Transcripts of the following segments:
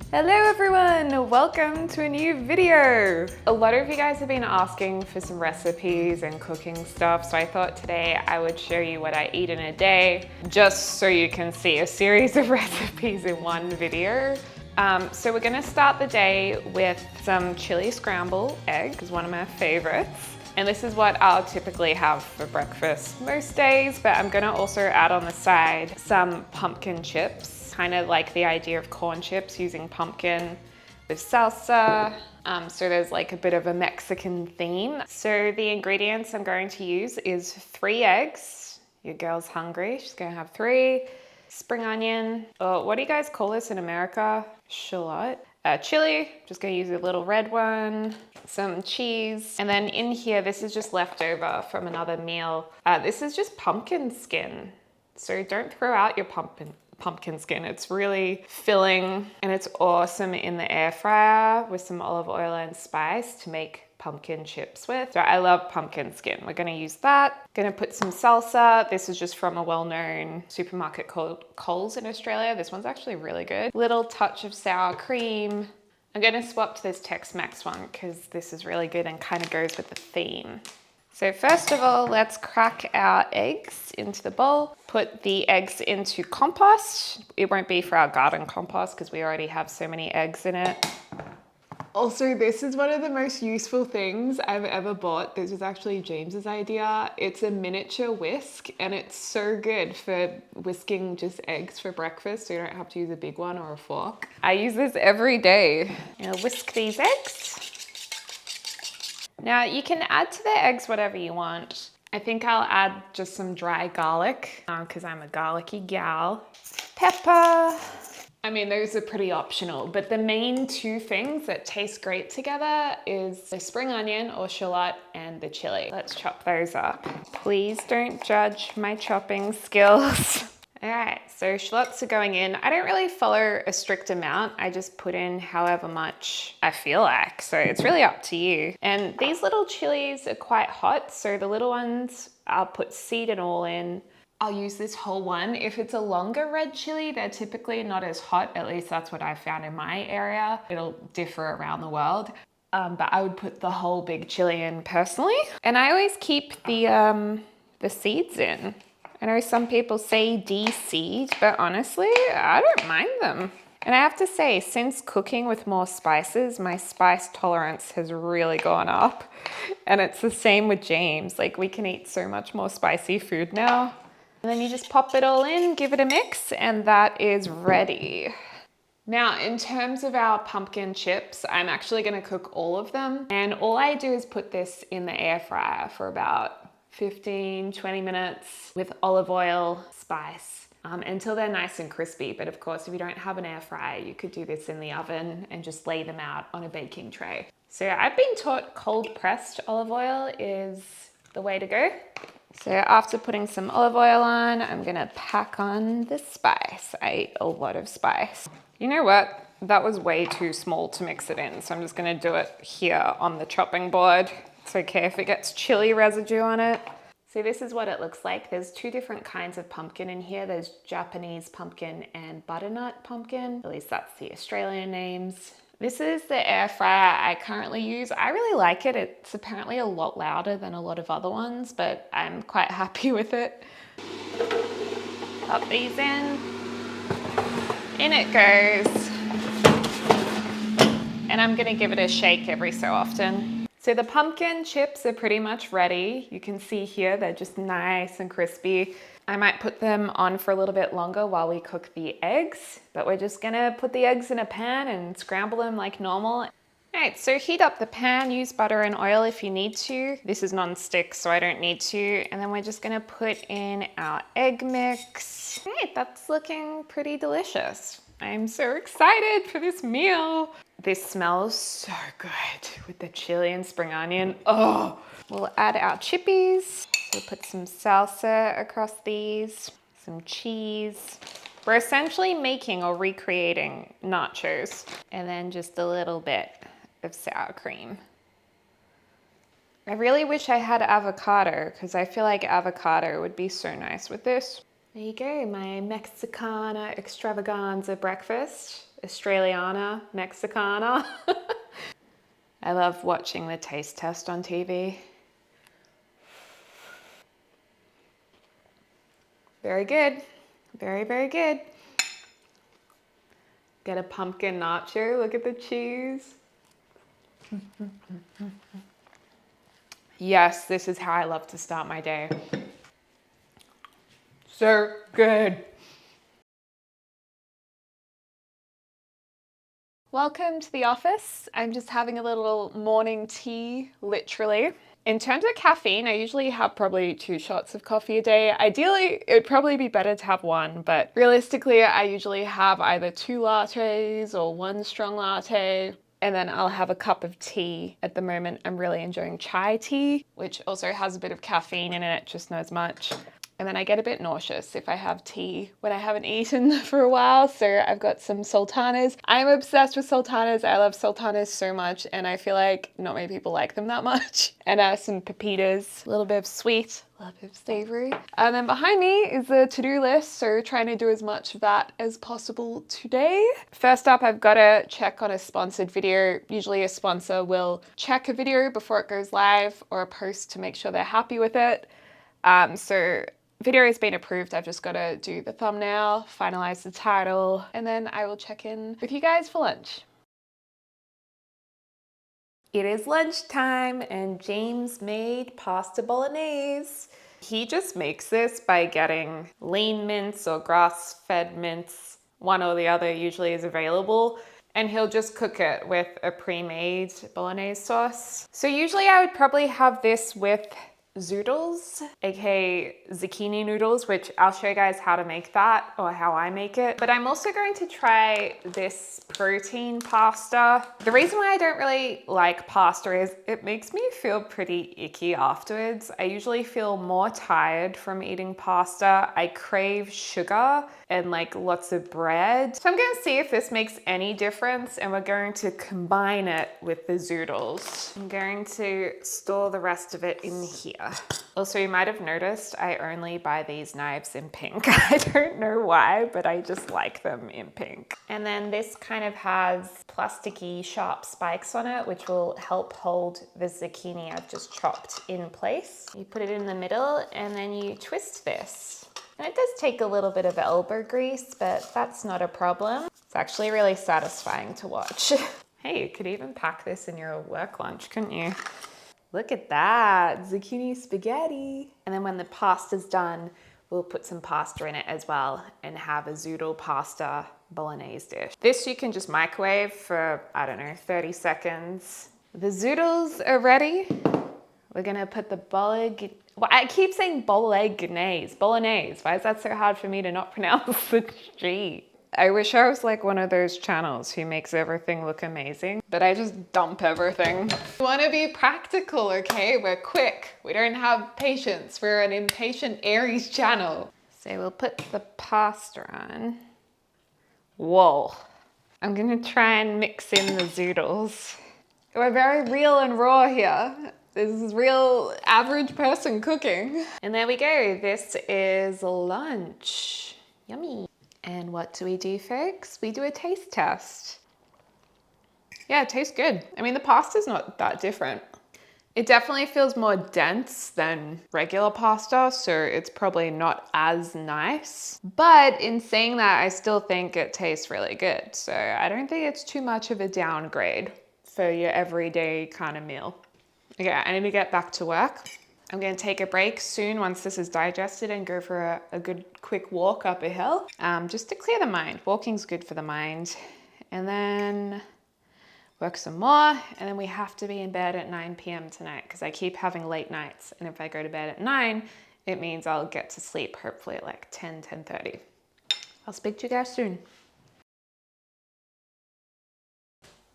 Hello everyone, welcome to a new video. A lot of you guys have been asking for some recipes and cooking stuff, so I thought today I would show you what I eat in a day, just so you can see a series of recipes in one video. So we're gonna start the day with some chili scrambled eggs, is one of my favorites. And this is what I'll typically have for breakfast most days, but I'm gonna also add on the side some pumpkin chips, kind of like the idea of corn chips using pumpkin with salsa. So there's like a bit of a Mexican theme. So the ingredients I'm going to use is 3 eggs. Your girl's hungry, she's gonna have 3. Spring onion, or what do you guys call this in America? Shallot. Chili, just gonna use a little red one, some cheese, and then in here, this is just leftover from another meal. This is just pumpkin skin. So don't throw out your pumpkin skin. It's really filling and it's awesome in the air fryer with some olive oil and spice to make pumpkin chips with. So I love pumpkin skin. We're gonna use that. Gonna put some salsa. This is just from a well-known supermarket called Coles in Australia. This one's actually really good. Little touch of sour cream. I'm gonna swap to this Tex-Mex one because this is really good and kind of goes with the theme. So first of all, let's crack our eggs into the bowl. Put the eggs into compost. It won't be for our garden compost because we already have so many eggs in it. Also, this is one of the most useful things I've ever bought. This was actually James's idea. It's a miniature whisk and it's so good for whisking just eggs for breakfast so you don't have to use a big one or a fork. I use this every day. I'll whisk these eggs. Now you can add to the eggs whatever you want. I think I'll add just some dry garlic because I'm a garlicky gal. Pepper. I mean, those are pretty optional, but the main 2 things that taste great together is the spring onion or shallot and the chili. Let's chop those up. Please don't judge my chopping skills. All right, so shallots are going in. I don't really follow a strict amount. I just put in however much I feel like. So it's really up to you. And these little chilies are quite hot. So the little ones, I'll put seed and all in. I'll use this whole one. If it's a longer red chili, they're typically not as hot. At least that's what I found in my area. It'll differ around the world. But I would put the whole big chili in personally. And I always keep the seeds in. I know some people say de-seed, but honestly, I don't mind them. And I have to say, since cooking with more spices, my spice tolerance has really gone up. And it's the same with James. Like, we can eat so much more spicy food now. And then you just pop it all in, give it a mix, and that is ready. Now, in terms of our pumpkin chips, I'm actually gonna cook all of them. And all I do is put this in the air fryer for about 15, 20 minutes with olive oil, spice, until they're nice and crispy. But of course, if you don't have an air fryer, you could do this in the oven and just lay them out on a baking tray. So I've been taught cold pressed olive oil is the way to go. So after putting some olive oil on, I'm gonna pack on the spice. I eat a lot of spice. You know what? That was way too small to mix it in. So I'm just gonna do it here on the chopping board. It's okay if it gets chili residue on it. So this is what it looks like. There's 2 different kinds of pumpkin in here. There's Japanese pumpkin and butternut pumpkin. At least that's the Australian names. This is the air fryer I currently use. I really like it. It's apparently a lot louder than a lot of other ones, but I'm quite happy with it. Pop these in. In it goes. And I'm gonna give it a shake every so often. So the pumpkin chips are pretty much ready. You can see here, they're just nice and crispy. I might put them on for a little bit longer while we cook the eggs, but we're just gonna put the eggs in a pan and scramble them like normal. All right, so heat up the pan, use butter and oil if you need to. This is non-stick, so I don't need to. And then we're just gonna put in our egg mix. All right, that's looking pretty delicious. I'm so excited for this meal. This smells so good with the chili and spring onion. Oh, we'll add our chippies. We'll put some salsa across these, some cheese. We're essentially making or recreating nachos. And then just a little bit of sour cream. I really wish I had avocado because I feel like avocado would be so nice with this. There you go, my Mexicana extravaganza breakfast. Australiana, Mexicana. I love watching the taste test on TV. Very good. Very, very good. Get a pumpkin nacho. Look at the cheese. Yes, this is how I love to start my day. So good. Welcome to the office. I'm just having a little morning tea, literally. In terms of caffeine, I usually have probably 2 shots of coffee a day. Ideally, it'd probably be better to have 1, but realistically, I usually have either 2 lattes or 1 strong latte. And then I'll have a cup of tea. At the moment, I'm really enjoying chai tea, which also has a bit of caffeine in it, just not as much. And then I get a bit nauseous if I have tea when I haven't eaten for a while. So I've got some sultanas. I'm obsessed with sultanas. I love sultanas so much, and I feel like not many people like them that much. And some pepitas, a little bit of sweet, a little bit of savory. And then behind me is the to-do list, so trying to do as much of that as possible today. First up, I've got to check on a sponsored video. Usually a sponsor will check a video before it goes live or a post to make sure they're happy with it. So video has been approved. I've just got to do the thumbnail, finalize the title, and then I will check in with you guys for lunch. It is lunchtime and James made pasta bolognese. He just makes this by getting lean mince or grass-fed mince. One or the other usually is available. And he'll just cook it with a pre-made bolognese sauce. So usually I would probably have this with zoodles, aka zucchini noodles, which I'll show you guys how to make that or how I make it. But I'm also going to try this protein pasta. The reason why I don't really like pasta is it makes me feel pretty icky afterwards. I usually feel more tired from eating pasta. I crave sugar and like lots of bread. So I'm going to see if this makes any difference, and we're going to combine it with the zoodles. I'm going to store the rest of it in here. Also, you might have noticed I only buy these knives in pink. I don't know why, but I just like them in pink. And then this kind of has plasticky sharp spikes on it, which will help hold the zucchini I've just chopped in place. You put it in the middle and then you twist this. And it does take a little bit of elbow grease, but that's not a problem. It's actually really satisfying to watch. Hey, you could even pack this in your work lunch, couldn't you? Look at that, zucchini spaghetti. And then when the pasta's done, we'll put some pasta in it as well and have a zoodle pasta bolognese dish. This you can just microwave for, I don't know, 30 seconds. The zoodles are ready. We're gonna put the bolognese. Well, I keep saying bolognese. Why is that so hard for me to not pronounce the G? I wish I was like one of those channels who makes everything look amazing, but I just dump everything. We want to be practical, okay? We're quick. We don't have patience. We're an impatient Aries channel. So we'll put the pasta on. Whoa. I'm gonna try and mix in the zoodles. We're very real and raw here. This is real average person cooking. And there we go. This is lunch. Yummy. And what do we do, folks? We do a taste test. Yeah, it tastes good. I mean, the pasta's not that different. It definitely feels more dense than regular pasta, so it's probably not as nice. But in saying that, I still think it tastes really good. So I don't think it's too much of a downgrade for your everyday kind of meal. Okay, I need to get back to work. I'm gonna take a break soon once this is digested and go for a good quick walk up a hill, just to clear the mind. Walking's good for the mind. And then work some more, and then we have to be in bed at 9 p.m. tonight because I keep having late nights. And if I go to bed at 9, it means I'll get to sleep hopefully at like 10:30. I'll speak to you guys soon.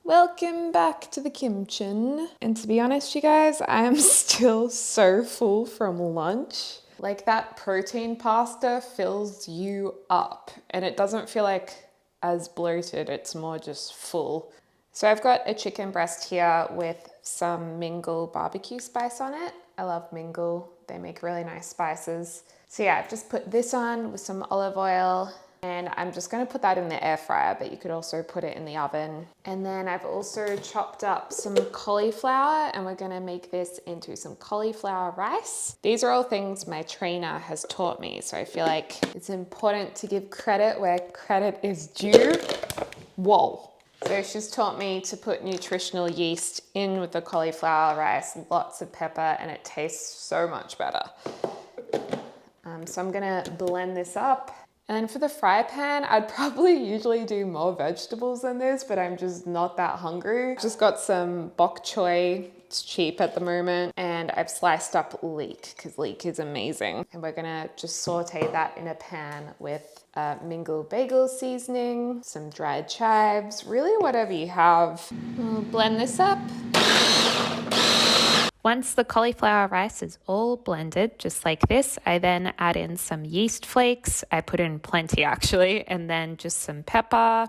Welcome back to the kitchen. And to be honest, you guys, I am still so full from lunch. Like that protein pasta fills you up and it doesn't feel like as bloated, it's more just full. So I've got a chicken breast here with some Mingle barbecue spice on it. I love Mingle, they make really nice spices. So yeah, I've just put this on with some olive oil, And I'm just gonna put that in the air fryer, but you could also put it in the oven. And then I've also chopped up some cauliflower, and we're gonna make this into some cauliflower rice. These are all things my trainer has taught me, so I feel like it's important to give credit where credit is due. Whoa. So she's taught me to put nutritional yeast in with the cauliflower rice, lots of pepper, and it tastes so much better. So I'm gonna blend this up. And then for the fry pan, I'd probably usually do more vegetables than this, but I'm just not that hungry. Just got some bok choy, it's cheap at the moment, and I've sliced up leek, because leek is amazing. And we're gonna just saute that in a pan with mingled bagel seasoning, some dried chives, really whatever you have. We'll blend this up. Once the cauliflower rice is all blended, just like this, I then add in some yeast flakes. I put in plenty actually, and then just some pepper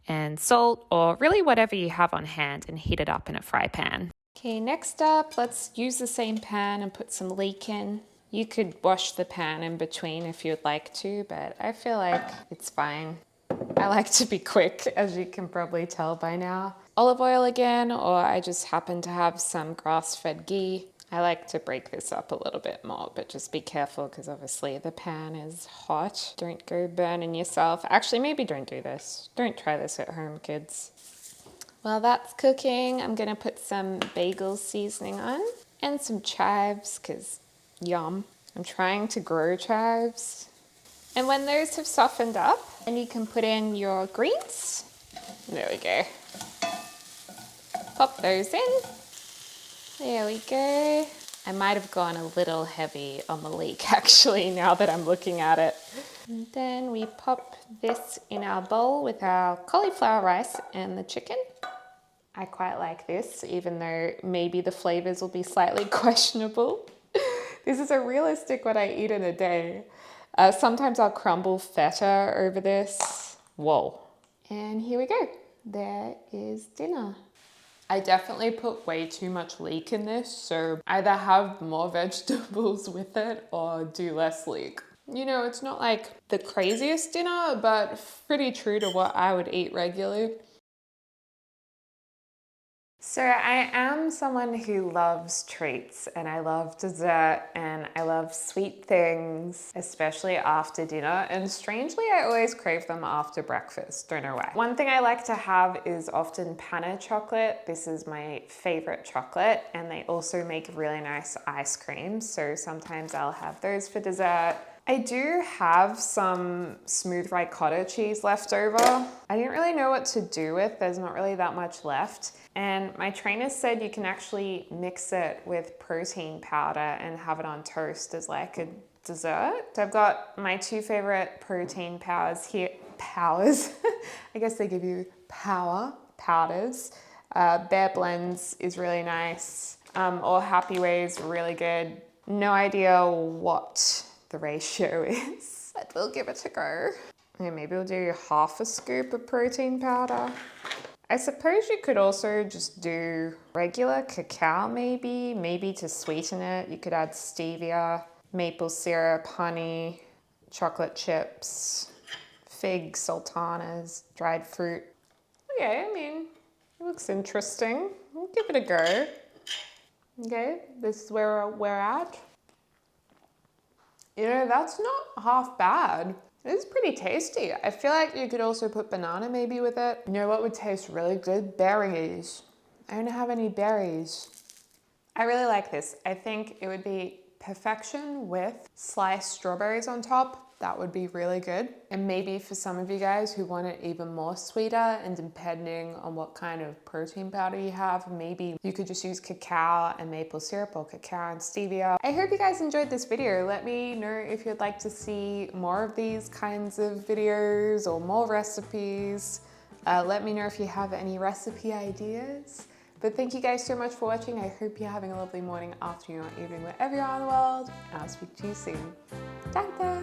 and salt, or really whatever you have on hand, and heat it up in a fry pan. Okay, next up, let's use the same pan and put some leek in. You could wash the pan in between if you'd like to, but I feel like it's fine. I like to be quick, as you can probably tell by now. Olive oil again, or I just happen to have some grass-fed ghee. I like to break this up a little bit more, but just be careful because obviously the pan is hot. Don't go burning yourself. Actually, maybe don't do this. Don't try this at home, kids. While that's cooking, I'm gonna put some bagel seasoning on and some chives, because yum. I'm trying to grow chives. And when those have softened up, then you can put in your greens. There we go. Pop those in. There we go. I might have gone a little heavy on the leek actually, now that I'm looking at it. And then we pop this in our bowl with our cauliflower rice and the chicken. I quite like this, even though maybe the flavors will be slightly questionable. This is a realistic what I eat in a day. Sometimes I'll crumble feta over this. Whoa. And here we go. There is dinner. I definitely put way too much leek in this, so either have more vegetables with it or do less leek. You know, it's not like the craziest dinner, but pretty true to what I would eat regularly. So I am someone who loves treats, and I love dessert, and I love sweet things, especially after dinner. And strangely, I always crave them after breakfast. Don't know why. One thing I like to have is often panna chocolate. This is my favorite chocolate, and they also make really nice ice cream. So sometimes I'll have those for dessert. I do have some smooth ricotta cheese left over. I didn't really know what to do with. There's not really that much left. And my trainer said you can actually mix it with protein powder and have it on toast as like a dessert. So I've got my two favorite protein powders here. Powders? I guess they give you powders. Bear Blends is really nice. Or Happy Ways, really good. No idea what the ratio is, but we'll give it a go. Yeah, maybe we'll do half a scoop of protein powder. I suppose you could also just do regular cacao maybe to sweeten it. You could add stevia, maple syrup, honey, chocolate chips, figs, sultanas, dried fruit. Okay, I mean, it looks interesting. We'll give it a go. Okay, this is where we're at. You know, that's not half bad. It's pretty tasty. I feel like you could also put banana maybe with it. You know what would taste really good? Berries. I don't have any berries. I really like this. I think it would be perfection with sliced strawberries on top. That would be really good. And maybe for some of you guys who want it even more sweeter, and depending on what kind of protein powder you have, maybe you could just use cacao and maple syrup, or cacao and stevia. I hope you guys enjoyed this video. Let me know if you'd like to see more of these kinds of videos or more recipes. Let me know if you have any recipe ideas. But thank you guys so much for watching. I hope you're having a lovely morning, afternoon, or evening, wherever you are in the world. And I'll speak to you soon. Ta-ta!